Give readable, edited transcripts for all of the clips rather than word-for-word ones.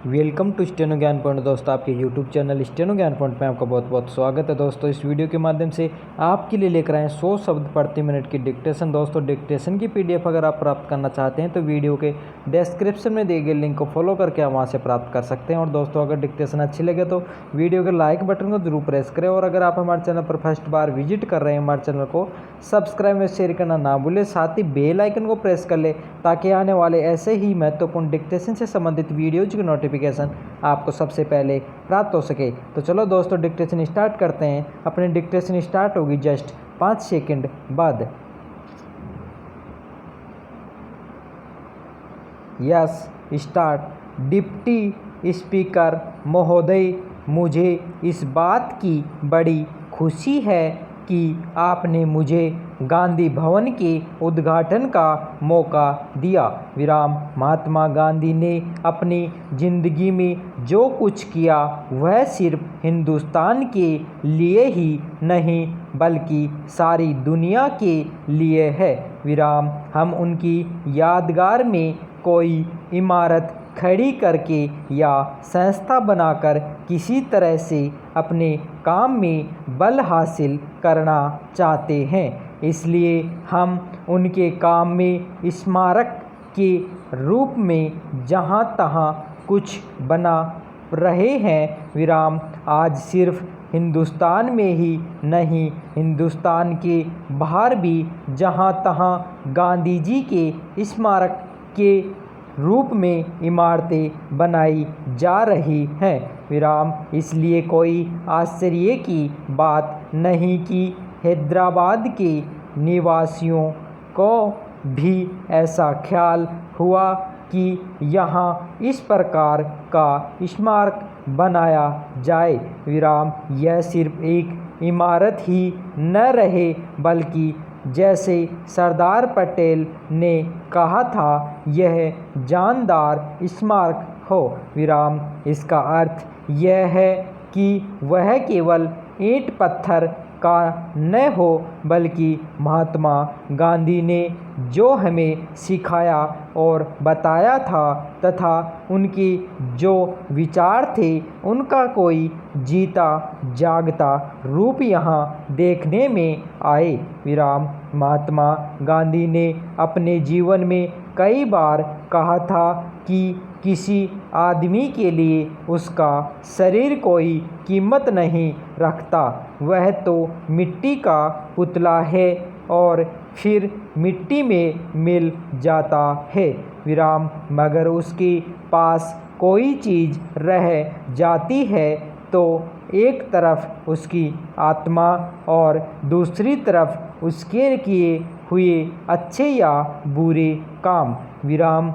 Welcome to steno ज्ञान point. दोस्तों, आपके यूट्यूब चैनल स्टेनो ज्ञान पॉइंट में आपका बहुत बहुत स्वागत है। दोस्तों, इस वीडियो के माध्यम से आपके लिए लेकर आए हैं 100 शब्द प्रति मिनट की डिक्टेशन। दोस्तों, डिक्टेशन की पीडीएफ अगर आप प्राप्त करना चाहते हैं तो वीडियो के डिस्क्रिप्शन में दिए गए लिंक को फॉलो करके आप वहाँ से प्राप्त कर सकते हैं। और दोस्तों, अगर डिक्टेशन अच्छी लगे तो वीडियो के लाइक बटन को जरूर प्रेस करें। और अगर आप हमारे चैनल पर फर्स्ट बार विजिट कर रहे हैं, हमारे चैनल को सब्सक्राइब व शेयर करना ना भूलें। साथ ही बेल आइकन को प्रेस कर ले ताकि आने वाले ऐसे ही महत्वपूर्ण डिक्टेशन से संबंधित वीडियोज की नोटिफिकेशन आपको सबसे पहले प्राप्त हो सके। तो चलो दोस्तों, डिक्टेशन स्टार्ट करते हैं। अपनी डिक्टेशन स्टार्ट होगी जस्ट 5 सेकंड बाद। Yes, start. डिप्टी स्पीकर महोदय, मुझे इस बात की बड़ी खुशी है कि आपने मुझे गांधी भवन के उद्घाटन का मौका दिया। महात्मा गांधी ने अपनी ज़िंदगी में जो कुछ किया वह सिर्फ हिंदुस्तान के लिए ही नहीं बल्कि सारी दुनिया के लिए है। हम उनकी यादगार में कोई इमारत खड़ी करके या संस्था बनाकर किसी तरह से अपने काम में बल हासिल करना चाहते हैं। इसलिए हम उनके काम में स्मारक के रूप में जहाँ तहाँ कुछ बना रहे हैं। आज सिर्फ हिंदुस्तान में ही नहीं, हिंदुस्तान के बाहर भी जहाँ तहाँ गांधी जी के स्मारक के रूप में इमारतें बनाई जा रही हैं। इसलिए कोई आश्चर्य की बात नहीं कि हैदराबाद के निवासियों को भी ऐसा ख्याल हुआ कि यहाँ इस प्रकार का स्मारक बनाया जाए। यह सिर्फ एक इमारत ही न रहे बल्कि जैसे सरदार पटेल ने कहा था, यह जानदार स्मारक हो। इसका अर्थ यह है कि वह केवल ईंट पत्थर का न हो बल्कि महात्मा गांधी ने जो हमें सिखाया और बताया था तथा उनके जो विचार थे उनका कोई जीता जागता रूप यहाँ देखने में आए। महात्मा गांधी ने अपने जीवन में कई बार कहा था कि किसी आदमी के लिए उसका शरीर कोई कीमत नहीं रखता, वह तो मिट्टी का पुतला है और फिर मिट्टी में मिल जाता है। मगर उसके पास कोई चीज़ रह जाती है तो एक तरफ उसकी आत्मा और दूसरी तरफ उसके किए हुए अच्छे या बुरे काम।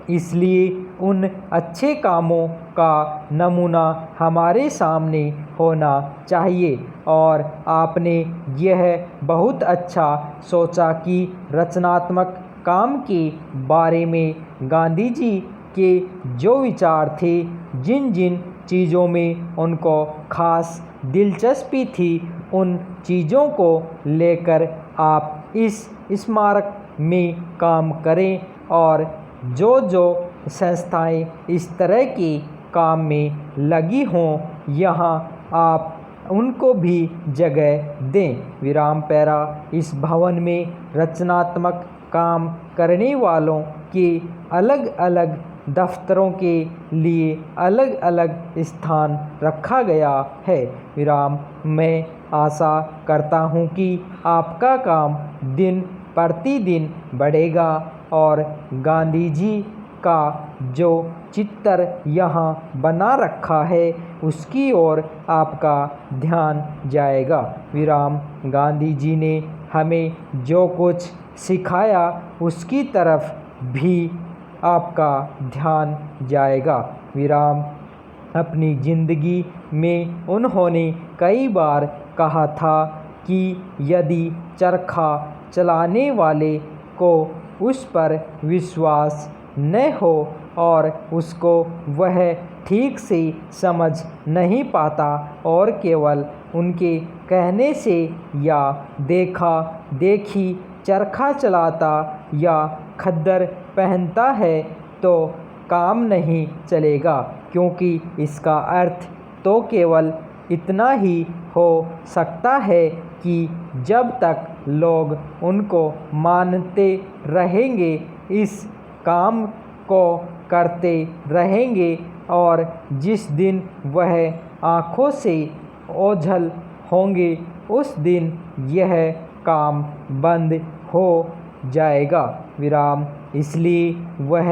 इसलिए उन अच्छे कामों का नमूना हमारे सामने होना चाहिए। और आपने यह बहुत अच्छा सोचा कि रचनात्मक काम के बारे में गांधी जी के जो विचार थे, जिन जिन चीज़ों में उनको खास दिलचस्पी थी, उन चीज़ों को लेकर आप इस स्मारक में काम करें। और जो जो संस्थाएं इस तरह के काम में लगी हों, यहाँ आप उनको भी जगह दें। इस भवन में रचनात्मक काम करने वालों के अलग अलग दफ्तरों के लिए अलग अलग स्थान रखा गया है। मैं आशा करता हूँ कि आपका काम दिन प्रतिदिन बढ़ेगा और गांधी जी का जो चित्र यहाँ बना रखा है उसकी ओर आपका ध्यान जाएगा। गांधी जी ने हमें जो कुछ सिखाया उसकी तरफ भी आपका ध्यान जाएगा। अपनी ज़िंदगी में उन्होंने कई बार कहा था कि यदि चरखा चलाने वाले को उस पर विश्वास न हो और उसको वह ठीक से समझ नहीं पाता और केवल उनके कहने से या देखा देखी चरखा चलाता या खद्दर पहनता है तो काम नहीं चलेगा, क्योंकि इसका अर्थ तो केवल इतना ही हो सकता है कि जब तक लोग उनको मानते रहेंगे, इस काम को करते रहेंगे, और जिस दिन वह आँखों से ओझल होंगे उस दिन यह काम बंद हो जाएगा। विराम। इसलिए वह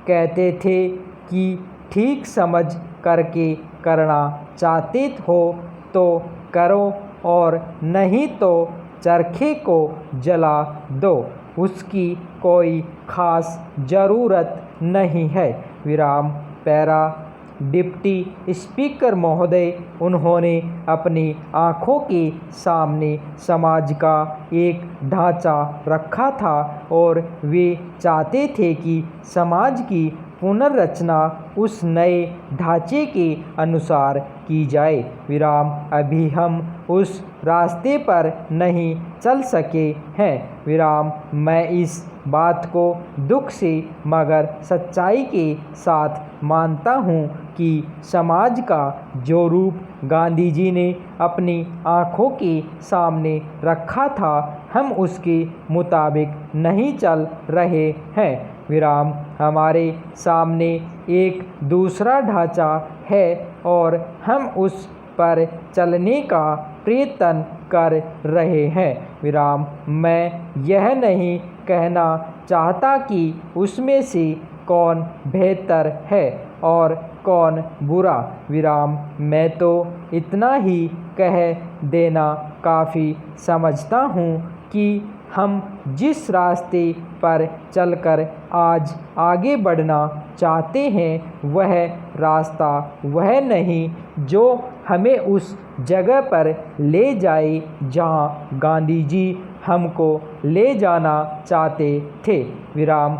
कहते थे कि ठीक समझ करके करना चाहते हो तो करो, और नहीं तो चरखे को जला दो, उसकी कोई खास ज़रूरत नहीं है। विराम। पैरा। डिप्टी स्पीकर महोदय, उन्होंने अपनी आँखों के सामने समाज का एक ढांचा रखा था और वे चाहते थे कि समाज की पुनर्रचना उस नए ढांचे के अनुसार की जाए। विराम। अभी हम उस रास्ते पर नहीं चल सके हैं। विराम। मैं इस बात को दुख से मगर सच्चाई के साथ मानता हूँ कि समाज का जो रूप गांधी जी ने अपनी आँखों के सामने रखा था, हम उसके मुताबिक नहीं चल रहे हैं। विराम। हमारे सामने एक दूसरा ढांचा है और हम उस पर चलने का प्रयत्न कर रहे हैं। विराम। मैं यह नहीं कहना चाहता कि उसमें से कौन बेहतर है और कौन बुरा। विराम। मैं तो इतना ही कह देना काफ़ी समझता हूँ कि हम जिस रास्ते पर चलकर आज आगे बढ़ना चाहते हैं, वह रास्ता वह नहीं जो हमें उस जगह पर ले जाए जहाँ गांधी जी हमको ले जाना चाहते थे। विराम।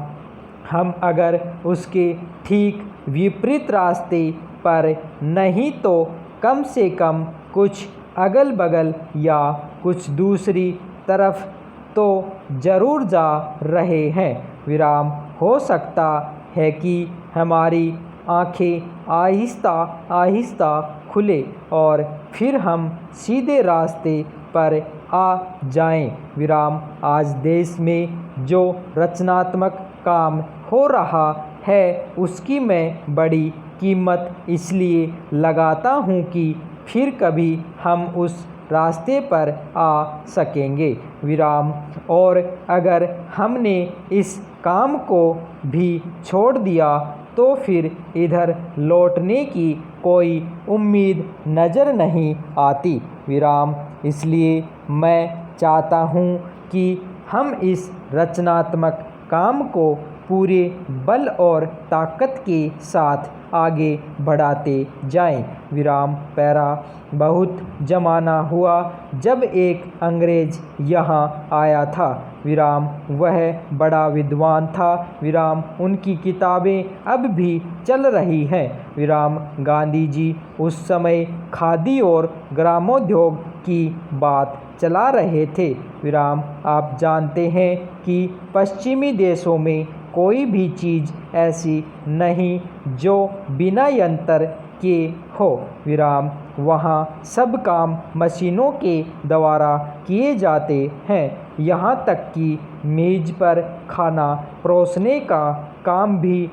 हम अगर उसके ठीक विपरीत रास्ते पर नहीं तो कम से कम कुछ अगल बगल या कुछ दूसरी तरफ तो ज़रूर जा रहे हैं। विराम। हो सकता है कि हमारी आँखें आहिस्ता आहिस्ता खुले और फिर हम सीधे रास्ते पर आ जाएं। विराम। आज देश में जो रचनात्मक काम हो रहा है, उसकी मैं बड़ी कीमत इसलिए लगाता हूँ कि फिर कभी हम उस रास्ते पर आ सकेंगे। विराम। और अगर हमने इस काम को भी छोड़ दिया तो फिर इधर लौटने की कोई उम्मीद नज़र नहीं आती। विराम। इसलिए मैं चाहता हूँ कि हम इस रचनात्मक काम को पूरे बल और ताकत के साथ आगे बढ़ाते जाएं। विराम। पैरा। बहुत ज़माना हुआ जब एक अंग्रेज़ यहाँ आया था। विराम। वह बड़ा विद्वान था। विराम। उनकी किताबें अब भी चल रही हैं। विराम। गांधी जी उस समय खादी और ग्रामोद्योग की बात चला रहे थे। विराम। आप जानते हैं कि पश्चिमी देशों में कोई भी चीज़ ऐसी नहीं जो बिना यंत्र के हो। विराम। वहाँ सब काम मशीनों के द्वारा किए जाते हैं, यहाँ तक कि मेज़ पर खाना परोसने का काम भी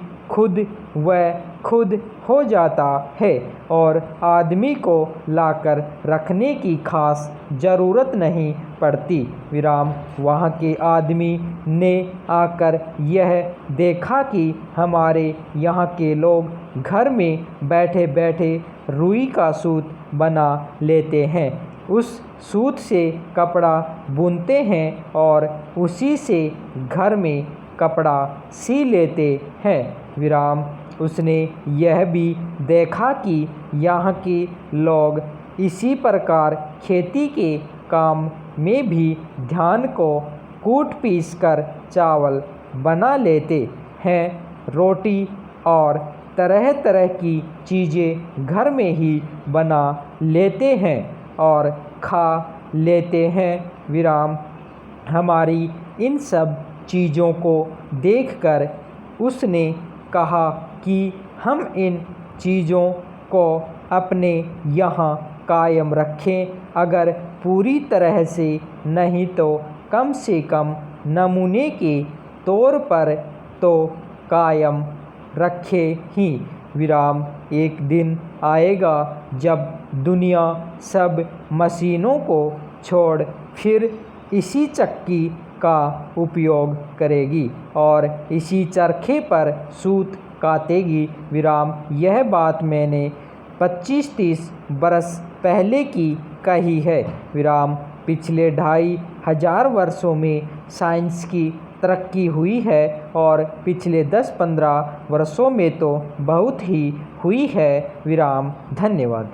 खुद हो जाता है और आदमी को लाकर रखने की खास ज़रूरत नहीं पड़ती। विराम। वहाँ के आदमी ने आकर यह देखा कि हमारे यहाँ के लोग घर में बैठे बैठे रुई का सूत बना लेते हैं, उस सूत से कपड़ा बुनते हैं और उसी से घर में कपड़ा सी लेते हैं। विराम। उसने यह भी देखा कि यहाँ के लोग इसी प्रकार खेती के काम में भी धान को कूट पीस कर चावल बना लेते हैं, रोटी और तरह तरह की चीज़ें घर में ही बना लेते हैं और खा लेते हैं। विराम। हमारी इन सब चीज़ों को देखकर उसने कहा कि हम इन चीज़ों को अपने यहाँ कायम रखें, अगर पूरी तरह से नहीं तो कम से कम नमूने के तौर पर तो कायम रखें ही। विराम एक दिन आएगा जब दुनिया सब मशीनों को छोड़ फिर इसी चक्की का उपयोग करेगी और इसी चरखे पर सूत कातेगी। विराम यह बात मैंने 25-30 बरस पहले की कही है। विराम पिछले 2500 वर्षों में साइंस की तरक्की हुई है और पिछले 10-15 वर्षों में तो बहुत ही हुई है। विराम धन्यवाद।